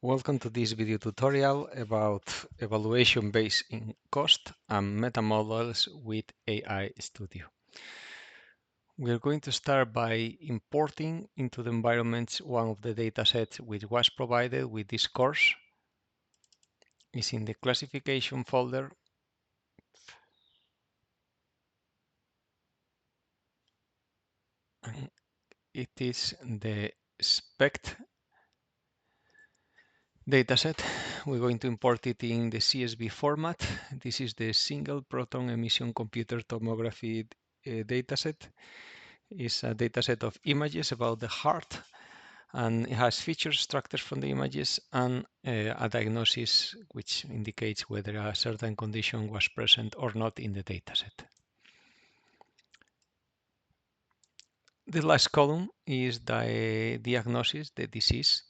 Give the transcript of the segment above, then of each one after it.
Welcome to this video tutorial about evaluation based in cost and meta models with AI Studio. We are going to start by importing into the environments one of the datasets which was provided with this course. It's in the classification folder. And it is the SPECT dataset. We're going to import it in the CSV format. This is the single proton emission computer tomography dataset. It's a dataset of images about the heart, and it has features extracted from the images and a diagnosis which indicates whether a certain condition was present or not in the dataset. The last column is the diagnosis, the disease.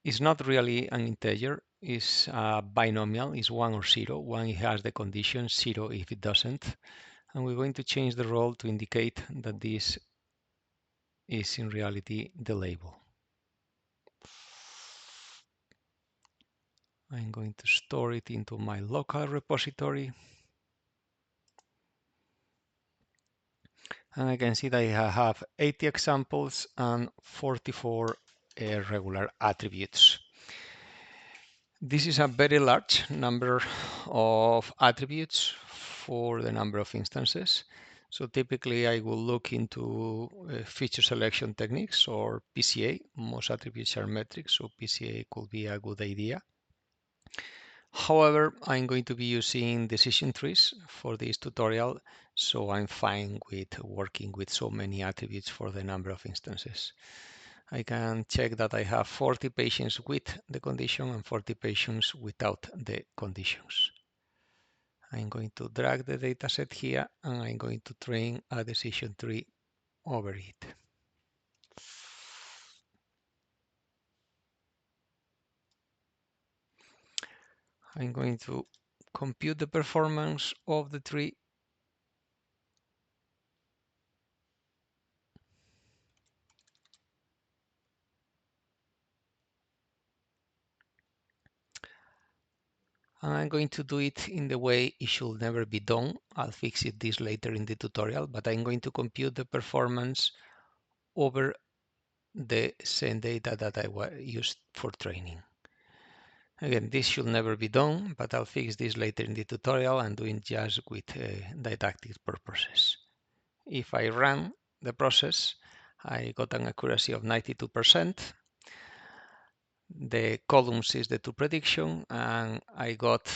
It's not really an integer, it's a binomial, it's 1 or 0. 1 it has the condition, 0 if it doesn't. And we're going to change the role to indicate that this is in reality the label. I'm going to store it into my local repository. And I can see that I have 80 examples and 44 regular attributes. This is a very large number of attributes for the number of instances. So typically I will look into feature selection techniques or PCA. Most attributes are metrics, so PCA could be a good idea. However, I'm going to be using decision trees for this tutorial, so I'm fine with working with so many attributes for the number of instances. I can check that I have 40 patients with the condition and 40 patients without the conditions. I'm going to drag the dataset here and I'm going to train a decision tree over it. I'm going to compute the performance of the tree. And I'm going to do it in the way it should never be done. I'll fix this later in the tutorial, but I'm going to compute the performance over the same data that I used for training. Again, this should never be done, but I'll fix this later in the tutorial. I'm doing just with didactic purposes. If I run the process, I got an accuracy of 92%. The columns is the two prediction, and I got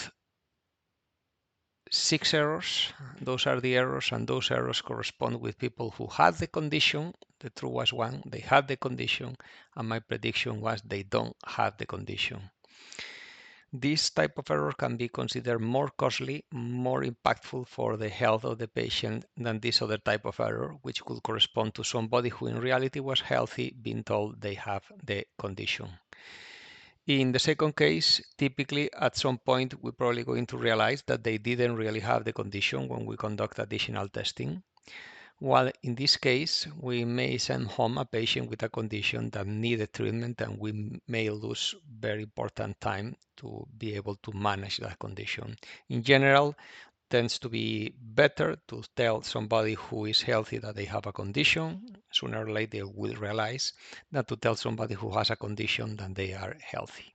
6 errors. Those are the errors, and those errors correspond with people who had the condition. The true was 1, they had the condition, and my prediction was they don't have the condition. This type of error can be considered more costly, more impactful for the health of the patient than this other type of error, which could correspond to somebody who in reality was healthy being told they have the condition. In the second case, typically at some point we're probably going to realize that they didn't really have the condition when we conduct additional testing. While in this case, we may send home a patient with a condition that needed treatment, and we may lose very important time to be able to manage that condition. In general, tends to be better to tell somebody who is healthy that they have a condition. Sooner or later, they will realize that to tell somebody who has a condition that they are healthy.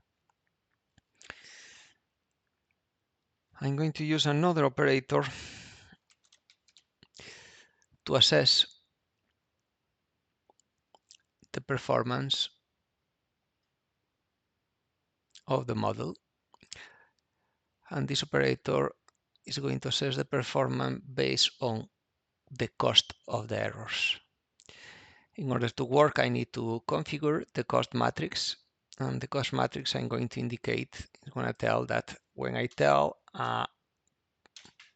I'm going to use another operator to assess the performance of the model. And this operator is going to assess the performance based on the cost of the errors. In order to work, I need to configure the cost matrix. And the cost matrix I'm going to indicate is going to tell that when I tell a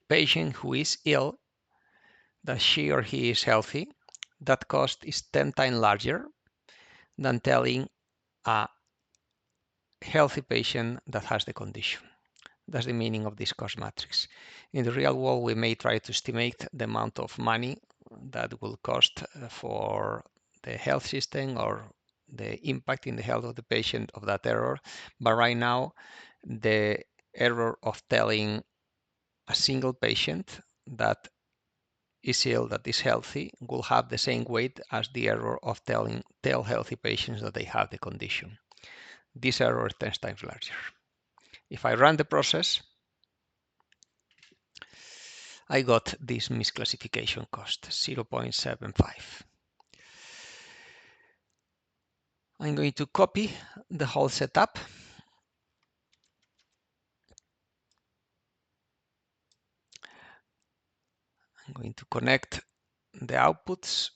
patient who is ill that she or he is healthy, that cost is 10 times larger than telling a healthy patient that has the condition. That's the meaning of this cost matrix. In the real world, we may try to estimate the amount of money that will cost for the health system or the impact in the health of the patient of that error. But right now, the error of telling a single patient that is ill, that is healthy, will have the same weight as the error of tell healthy patients that they have the condition. This error is 10 times larger. If I run the process, I got this misclassification cost, 0.75. I'm going to copy the whole setup. I'm going to connect the outputs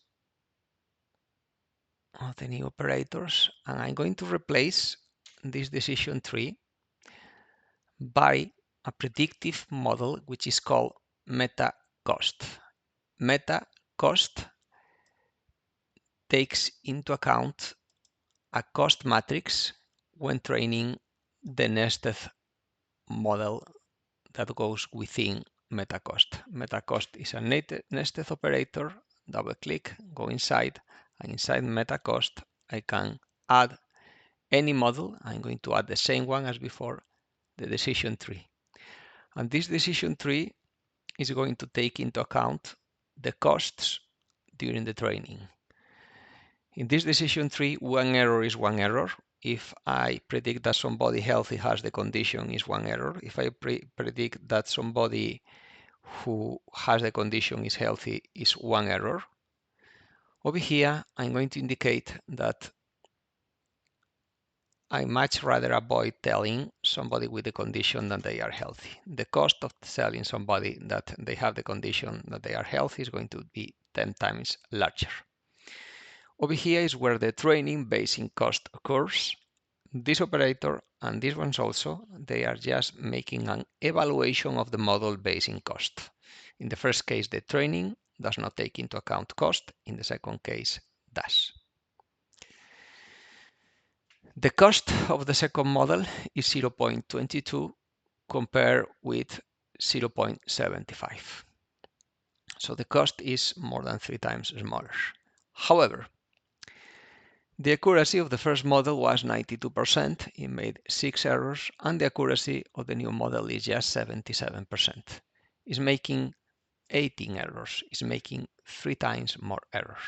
of the new operators, and I'm going to replace this decision tree by a predictive model which is called meta cost. Meta cost takes into account a cost matrix when training the nested model that goes within MetaCost. MetaCost is a nested operator. Double click, go inside, and inside MetaCost, I can add any model. I'm going to add the same one as before, the decision tree. And this decision tree is going to take into account the costs during the training. In this decision tree, one error is one error. If I predict that somebody healthy has the condition, is one error. If I predict that somebody who has the condition is healthy, is one error. Over here, I'm going to indicate that I much rather avoid telling somebody with the condition that they are healthy. The cost of telling somebody that they have the condition that they are healthy is going to be 10 times larger. Over here is where the training basing cost occurs. This operator and these ones also, they are just making an evaluation of the model basing cost. In the first case, the training does not take into account cost. In the second case, does. The cost of the second model is 0.22 compared with 0.75. So the cost is more than 3 times smaller. However, the accuracy of the first model was 92%. It made 6 errors, and the accuracy of the new model is just 77%. It's making 18 errors. It's making 3 times more errors.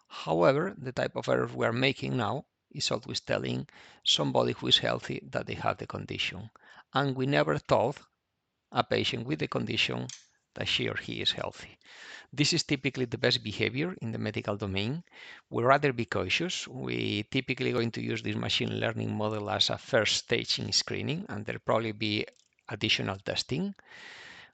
However, the type of errors we are making now is always telling somebody who is healthy that they have the condition. And we never told a patient with the condition that she or he is healthy. This is typically the best behavior in the medical domain. We rather be cautious. We typically going to use this machine learning model as a first stage in screening, and there'll probably be additional testing.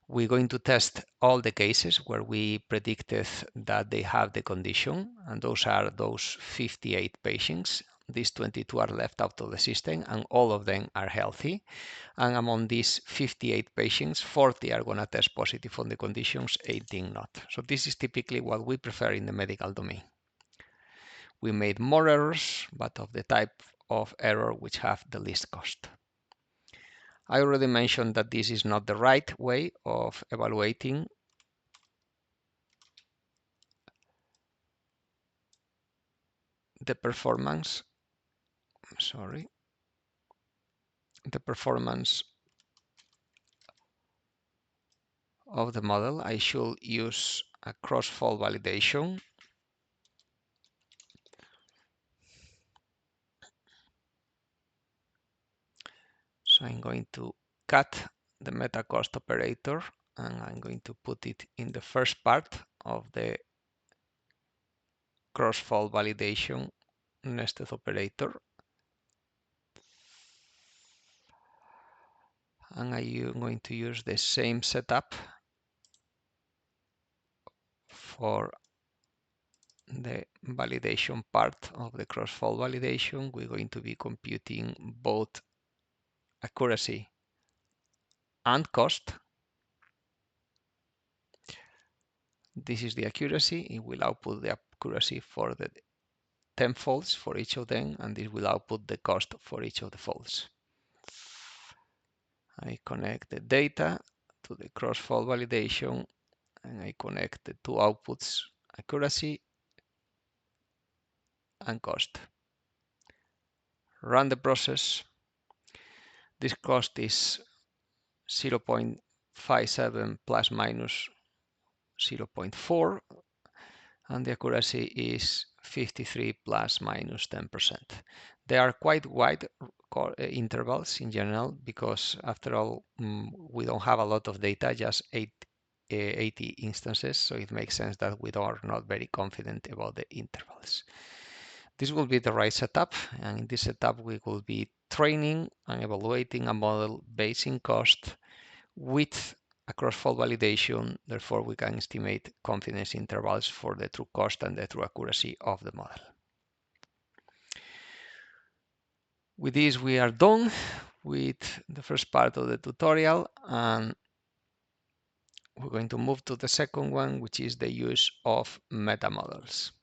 We're going to test all the cases where we predicted that they have the condition, and those are those 58 patients. These 22 are left out of the system, and all of them are healthy. And among these 58 patients, 40 are going to test positive on the conditions, 18 not. So this is typically what we prefer in the medical domain. We made more errors, but of the type of error which have the least cost. I already mentioned that this is not the right way of evaluating the performance, the performance of the model. I should use a cross-fault validation. So I'm going to cut the meta cost operator, and I'm going to put it in the first part of the cross-fault validation nested operator. And I'm going to use the same setup for the validation part of the cross-fault validation. We're going to be computing both accuracy and cost. This is the accuracy. It will output the accuracy for the 10 folds for each of them, and this will output the cost for each of the folds. I connect the data to the cross-fault validation, and I connect the two outputs, accuracy and cost. run the process. This cost is 0.57 plus minus 0.4, and the accuracy is 53 plus minus 10%. They are quite wide intervals in general because, after all, we don't have a lot of data, just 80 instances, so it makes sense that we are not very confident about the intervals. This will be the right setup, and in this setup we will be training and evaluating a model based in cost with a cross-fault validation. Therefore, we can estimate confidence intervals for the true cost and the true accuracy of the model. With this, we are done with the first part of the tutorial, and we're going to move to the second one, which is the use of meta models.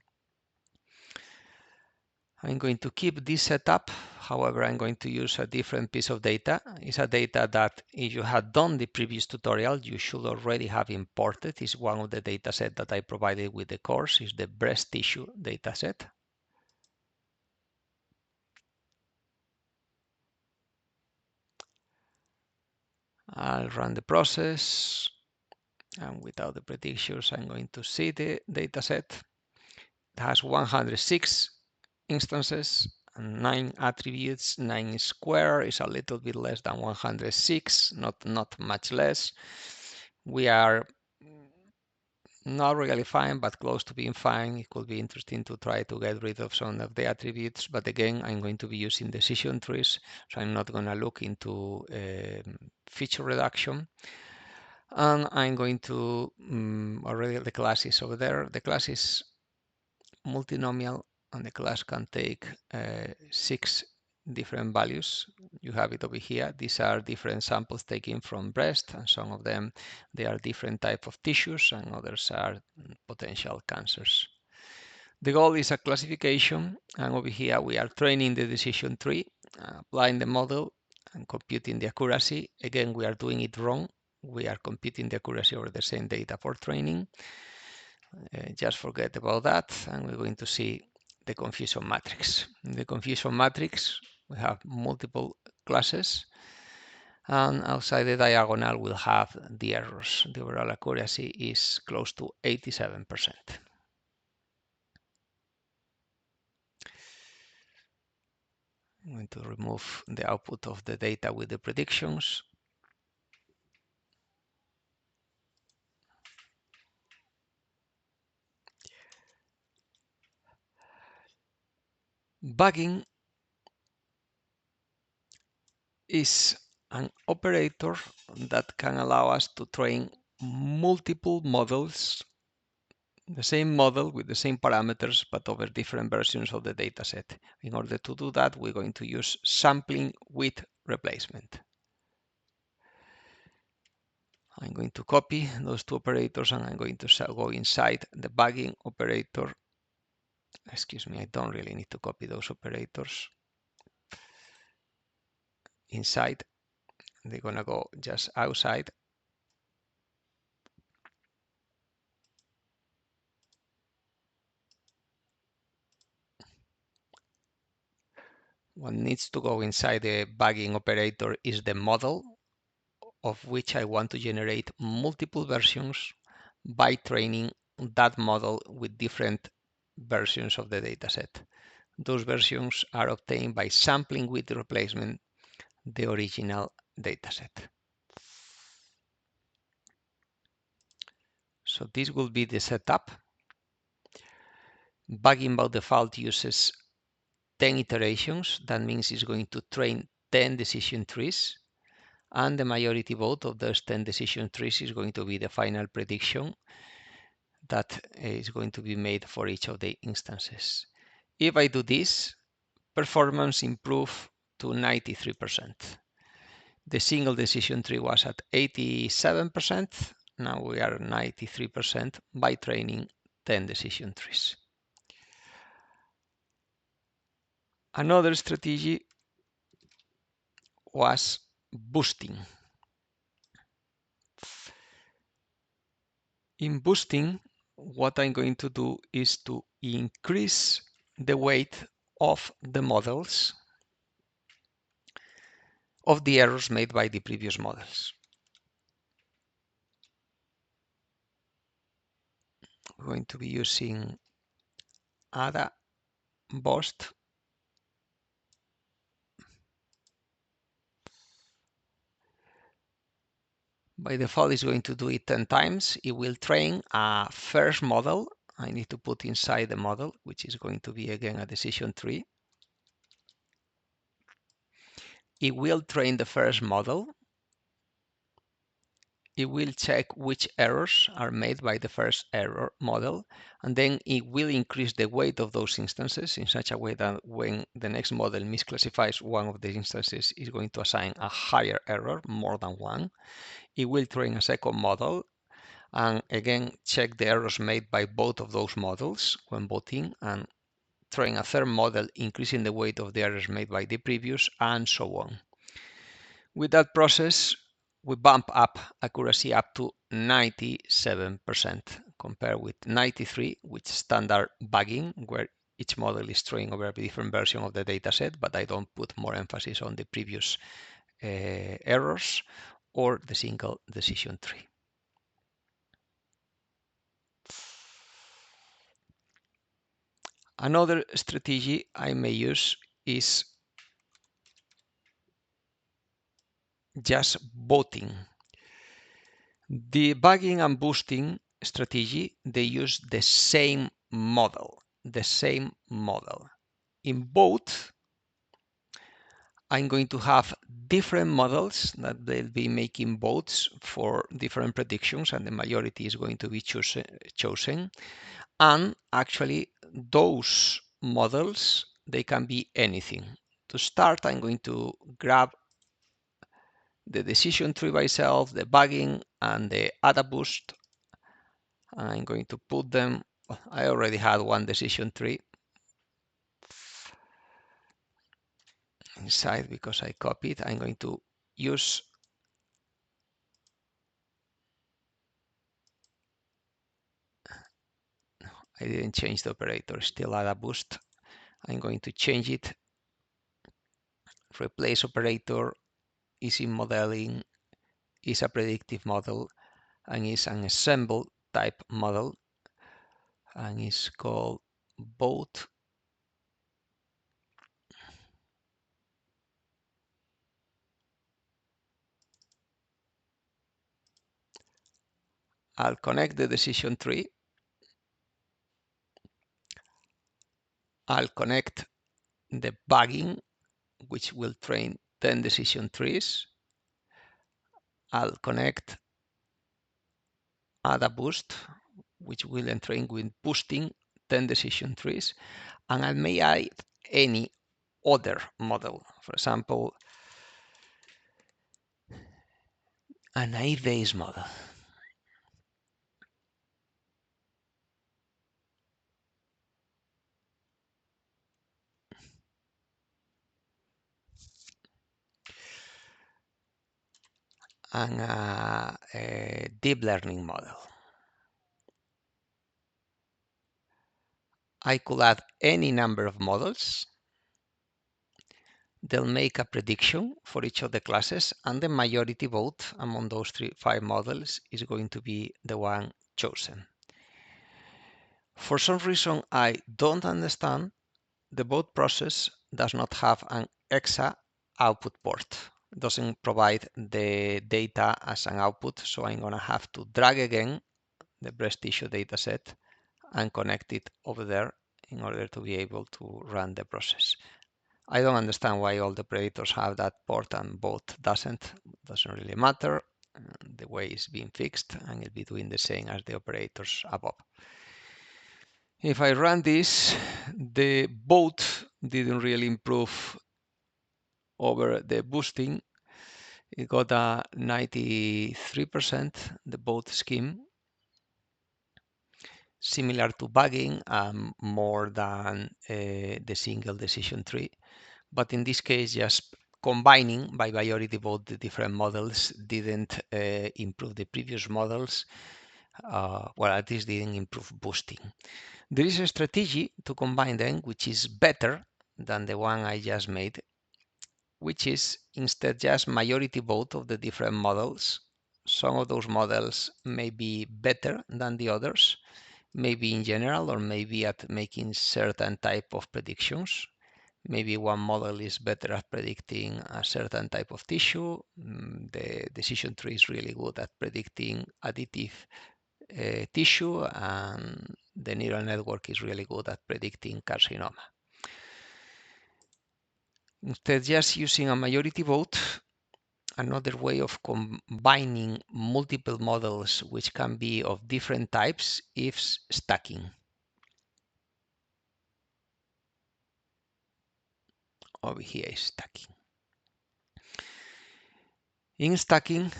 I'm going to keep this setup. However, I'm going to use a different piece of data. It's a data that, if you had done the previous tutorial, you should already have imported. It's one of the data set that I provided with the course. It's the breast tissue data set. I'll run the process, and without the predictions, I'm going to see the data set. It has 106 instances and 9 attributes. 9 square is a little bit less than 106, not much less. We are not really fine, but close to being fine. It could be interesting to try to get rid of some of the attributes, but again, I'm going to be using decision trees, so I'm not going to look into feature reduction. And I'm going to, already the class is over there. The class is multinomial, and the class can take 6 different values. You have it over here. These are different samples taken from breast, and some of them, they are different type of tissues, and others are potential cancers. The goal is a classification, and over here we are training the decision tree, applying the model and computing the accuracy. Again, we are doing it wrong. We are computing the accuracy over the same data for training. Just forget about that, and we're going to see the confusion matrix. In the confusion matrix, we have multiple classes, and outside the diagonal we'll have the errors. The overall accuracy is close to 87%. I'm going to remove the output of the data with the predictions. Bugging is an operator that can allow us to train multiple models, the same model with the same parameters, but over different versions of the dataset. In order to do that, we're going to use sampling with replacement. I'm going to copy those two operators, and I'm going to go inside the bugging operator. Excuse me, I don't really need to copy those operators. Inside, they're gonna go just outside. What needs to go inside the bugging operator is the model, of which I want to generate multiple versions by training that model with different versions of the dataset. Those versions are obtained by sampling with replacement the original dataset. So this will be the setup. Bugging by default uses 10 iterations. That means it's going to train 10 decision trees, and the majority vote of those 10 decision trees is going to be the final prediction that is going to be made for each of the instances. If I do this, performance improve to 93%. The single decision tree was at 87%. Now we are 93% by training 10 decision trees. Another strategy was boosting. In boosting, what I'm going to do is to increase the weight of the models of the errors made by the previous models. We're going to be using Ada Boost. By default, it's going to do it 10 times. It will train a first model. I need to put inside the model, which is going to be again a decision tree. It will train the first model. It will check which errors are made by the first error model, and then it will increase the weight of those instances in such a way that when the next model misclassifies one of the instances, it's going to assign a higher error, more than one. It will train a second model and again check the errors made by both of those models when voting, and train a third model, increasing the weight of the errors made by the previous, and so on. With that process, we bump up accuracy up to 97%, compared with 93, with standard bugging, where each model is trained over a different version of the dataset, but I don't put more emphasis on the previous errors or the single decision tree. Another strategy I may use is just voting. The bugging and boosting strategy, they use the same model. In both, I'm going to have different models that they'll be making votes for different predictions, and the majority is going to be chosen. And actually, those models, they can be anything. To start, I'm going to grab the decision tree by itself, the bugging, and the Ada Boost. I'm going to put them, I already had one decision tree inside because I copied. I'm going to use I didn't change the operator, still Ada Boost. I'm going to change it. Replace operator is in modeling, is a predictive model, and is an ensemble type model, and is called vote. I'll connect the decision tree. I'll connect the bugging, which will train 10 decision trees. I'll connect Ada Boost, which will train with boosting 10 decision trees, and I may add any other model. For example, an Bayes model. And a deep learning model. I could add any number of models. They'll make a prediction for each of the classes, and the majority vote among those 5 models is going to be the one chosen. For some reason I don't understand, the vote process does not have an EXA output port. It doesn't provide the data as an output, so I'm going to have to drag again the breast tissue dataset and connect it over there in order to be able to run the process. I don't understand why all the operators have that port and both doesn't. It doesn't really matter. The way it's being fixed, and it'll be doing the same as the operators above. If I run this, the vote didn't really improve over the boosting. It got a 93%, the vote scheme, similar to bugging, more than the single decision tree. But in this case, just combining by priority vote the different models didn't improve the previous models. Well, at least didn't improve boosting. There is a strategy to combine them, which is better than the one I just made, which is instead just majority vote of the different models. Some of those models may be better than the others, maybe in general, or maybe at making certain type of predictions. Maybe one model is better at predicting a certain type of tissue. The decision tree is really good at predicting additive tissue, and the neural network is really good at predicting carcinoma. Instead, just using a majority vote, another way of combining multiple models which can be of different types is stacking. Over here is stacking. In stacking,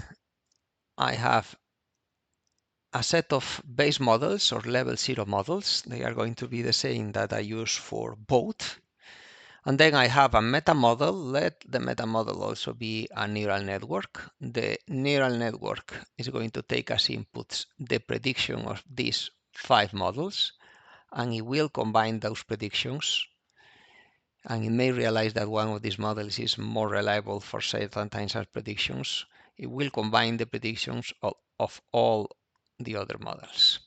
I have a set of base models or level 0 models. They are going to be the same that I use for both. And then I have a meta model. Let the meta model also be a neural network. The neural network is going to take as inputs the prediction of these 5 models, and it will combine those predictions. And it may realize that one of these models is more reliable for certain types of predictions. It will combine the predictions of all the other models.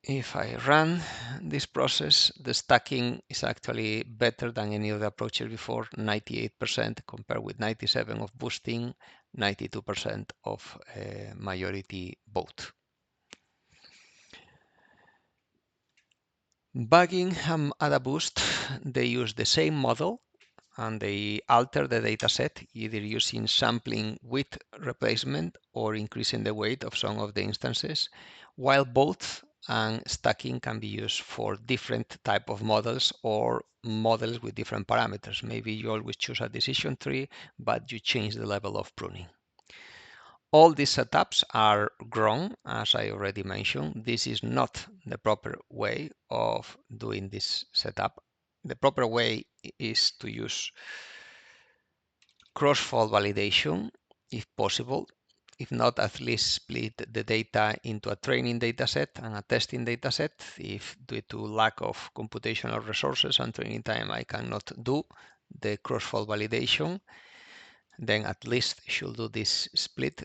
If I run this process, the stacking is actually better than any other approaches before, 98% compared with 97% of boosting, 92% of majority vote. Bagging and AdaBoost, they use the same model and they alter the data set, either using sampling width replacement or increasing the weight of some of the instances, while both and stacking can be used for different type of models or models with different parameters. Maybe you always choose a decision tree, but you change the level of pruning. All these setups are grown, as I already mentioned. This is not the proper way of doing this setup. The proper way is to use cross-fault validation, if possible. If not, at least split the data into a training dataset and a testing dataset. If due to lack of computational resources and training time, I cannot do the cross-fault validation, then at least should do this split.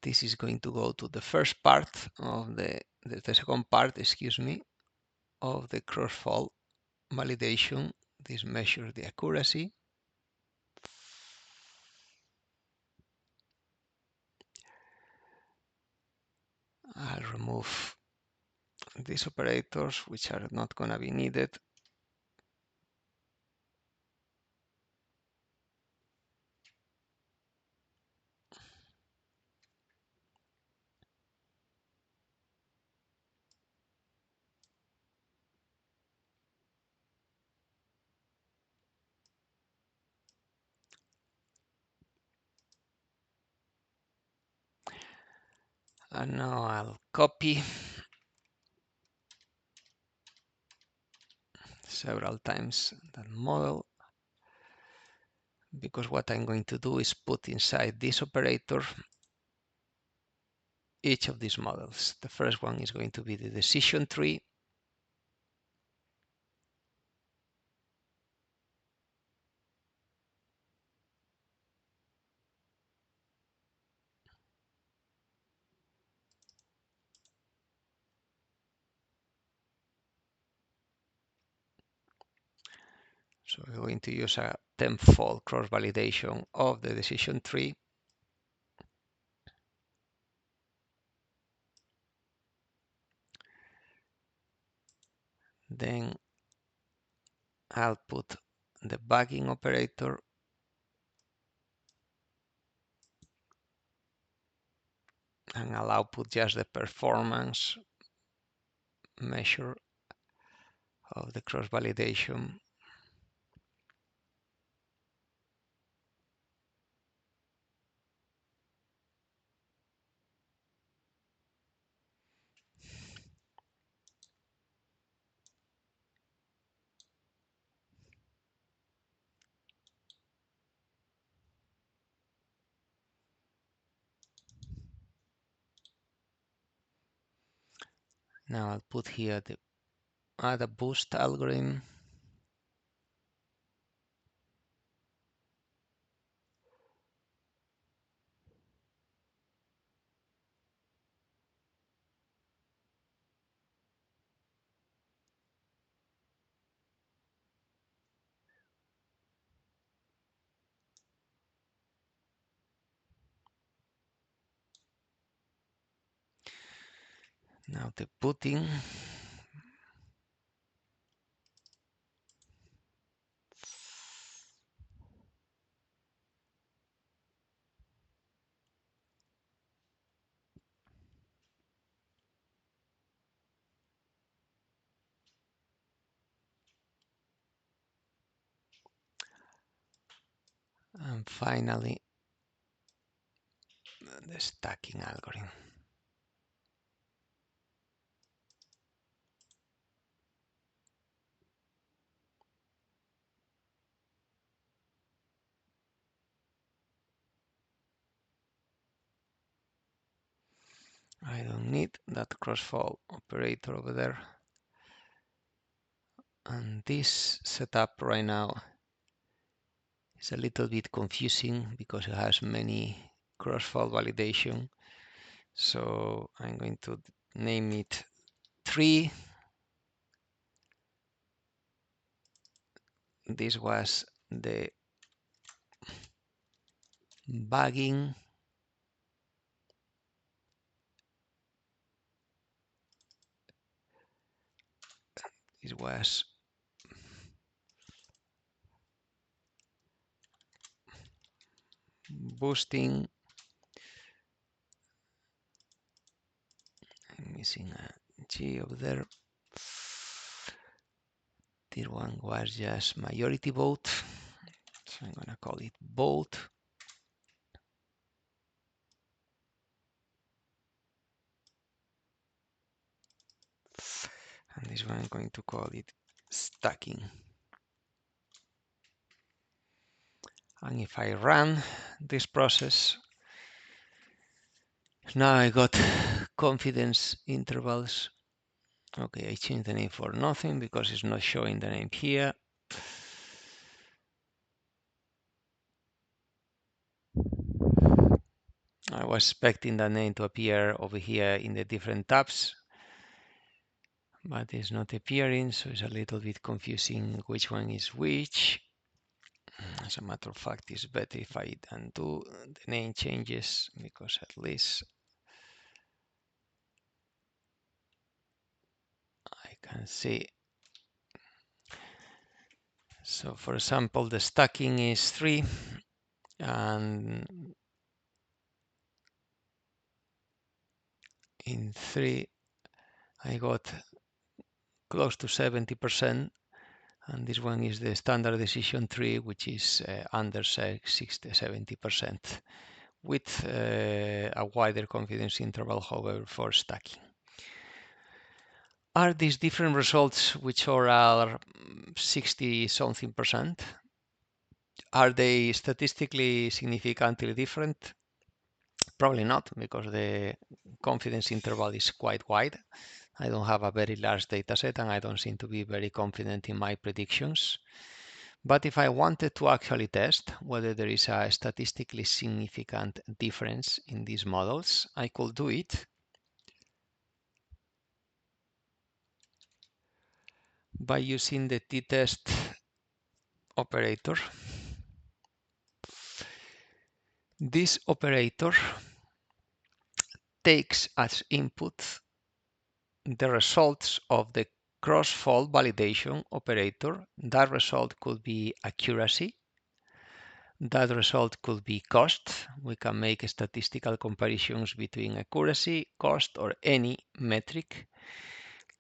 This is going to go to the first part of the second part, excuse me, of the cross-fault validation. This measures the accuracy. I'll remove these operators, which are not going to be needed. And now I'll copy several times that model, because what I'm going to do is put inside this operator each of these models. The first one is going to be the decision tree. So we're going to use a tenfold cross-validation of the decision tree. Then I'll put the bagging operator and I'll output just the performance measure of the cross-validation. Now I'll put here the other boost algorithm. Now the putting. And finally, the stacking algorithm. I don't need that crossfall operator over there. And this setup right now is a little bit confusing because it has many crossfall validation. So I'm going to name it 3. This was the bagging. This was boosting. I'm missing a G over there. This one was just majority vote. So I'm gonna call it vote. And this one I'm going to call it stacking. And if I run this process, now I got confidence intervals. Okay, I changed the name for nothing because it's not showing the name here. I was expecting the name to appear over here in the different tabs, but it's not appearing, so it's a little bit confusing which one is which. As a matter of fact, it's better if I undo the name changes because at least I can see. So for example, the stacking is 3 and in 3 I got close to 70%, and this one is the standard decision tree, which is under 60-70%, with a wider confidence interval, however, for stacking. Are these different results, which are 60-something%? Are they statistically significantly different? Probably not, because the confidence interval is quite wide. I don't have a very large data set and I don't seem to be very confident in my predictions. But if I wanted to actually test whether there is a statistically significant difference in these models, I could do it by using the t-test operator. This operator takes as input the results of the cross-fault validation operator. That result could be accuracy. That result could be cost. We can make statistical comparisons between accuracy, cost, or any metric.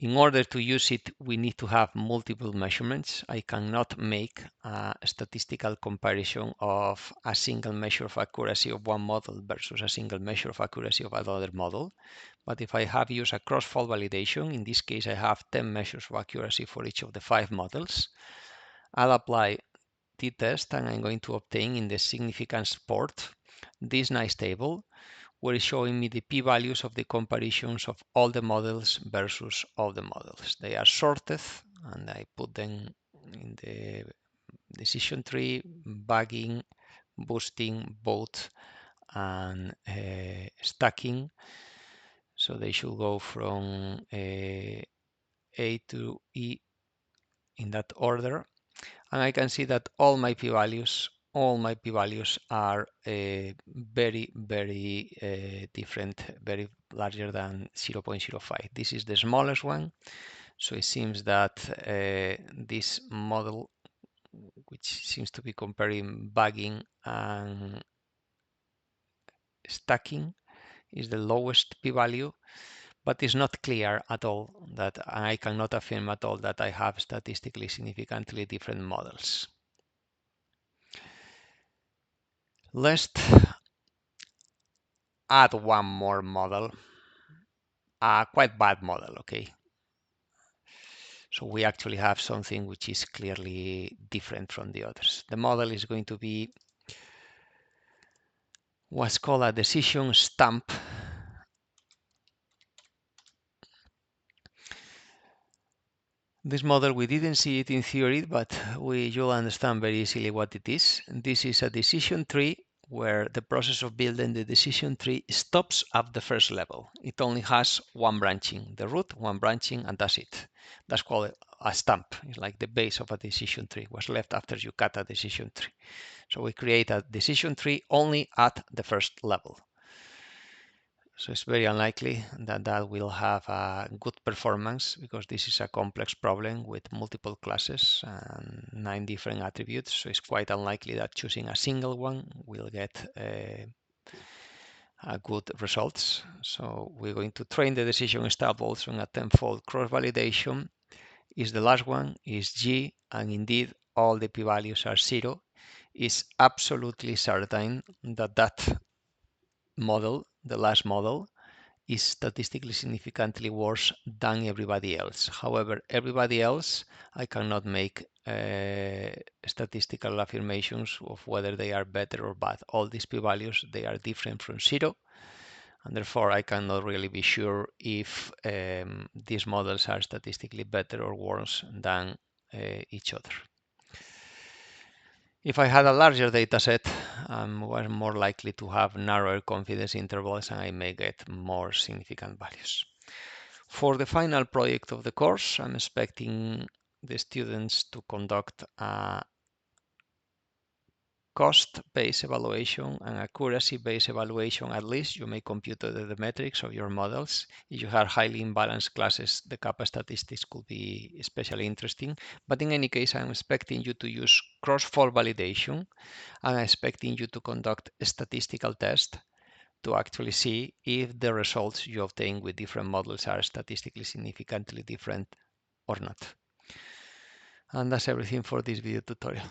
In order to use it, we need to have multiple measurements. I cannot make a statistical comparison of a single measure of accuracy of one model versus a single measure of accuracy of another model. But if I have used a cross-fault validation, in this case I have 10 measures of accuracy for each of the 5 models, I'll apply t-test and I'm going to obtain in the significance port this nice table where it's showing me the p-values of the comparisons of all the models versus all the models. They are sorted, and I put them in the decision tree, bagging, boosting, both, and stacking. So they should go from A to E in that order. And I can see that all my p-values are very, very different, very larger than 0.05. This is the smallest one. So it seems that this model, which seems to be comparing bagging and stacking, is the lowest p-value, but it's not clear at all that I cannot affirm at all that I have statistically significantly different models. Let's add one more model, a quite bad model, okay? So we actually have something which is clearly different from the others. The model is going to be what's called a decision stamp. This model, we didn't see it in theory, but you'll understand very easily what it is. This is a decision tree where the process of building the decision tree stops at the first level. It only has one branching, the root, one branching, and that's it. That's called a stamp. It's like the base of a decision tree, what's left after you cut a decision tree. So we create a decision tree only at the first level. So it's very unlikely that that will have a good performance because this is a complex problem with multiple classes and 9 different attributes. So it's quite unlikely that choosing a single one will get a good results. So we're going to train the decision stub also on a tenfold cross-validation. Is the last one, is G, and indeed all the p-values are 0. It's absolutely certain that that model, the last model, is statistically significantly worse than everybody else. However, everybody else, I cannot make statistical affirmations of whether they are better or bad. All these p-values, they are different from 0, and therefore I cannot really be sure if these models are statistically better or worse than each other. If I had a larger data set, I was more likely to have narrower confidence intervals and I may get more significant values. For the final project of the course, I'm expecting the students to conduct a cost-based evaluation and accuracy-based evaluation. At least you may compute the metrics of your models. If you have highly imbalanced classes, the kappa statistics could be especially interesting. But in any case, I'm expecting you to use cross-fault validation, and I'm expecting you to conduct a statistical test to actually see if the results you obtain with different models are statistically significantly different or not. And that's everything for this video tutorial.